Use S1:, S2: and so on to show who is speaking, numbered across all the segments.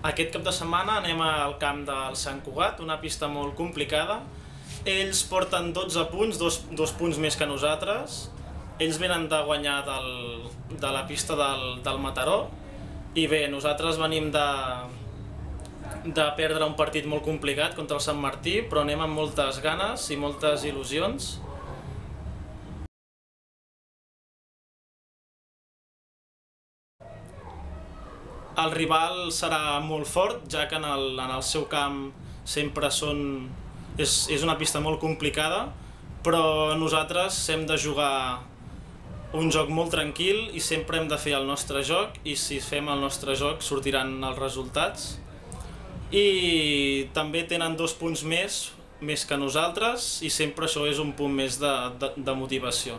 S1: Aquest cap de setmana anem al camp del Sant Cugat, una pista molt complicada. Ells porten 12 punts, dos punts més que nosaltres. Ells venen de guanyar de la pista del Mataró. I bé, nosaltres venim de perdre un partit molt complicat contra el Sant Martí, però anem amb moltes ganes i moltes il·lusions. El rival serà molt fort, ja que en el seu camp sempre és una pista molt complicada, però nosaltres hem de jugar un joc molt tranquil i sempre hem de fer el nostre joc, i si fem el nostre joc sortiran els resultats. I també tenen 2 punts més que nosaltres, i sempre això és un punt més de motivació.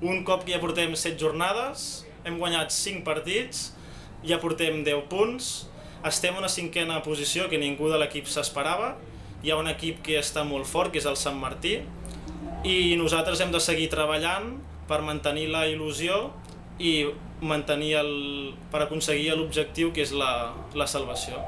S1: Un cop que ja portem 7 jornades, hem guanyat 5 partits, ja portem 10 punts, estem en una 5a posició que ningú de l'equip s'esperava. Hi ha un equip que està molt fort, que és el Sant Martí, i nosaltres hem de seguir treballant per mantenir la il·lusió i per aconseguir l'objectiu, que és la salvació.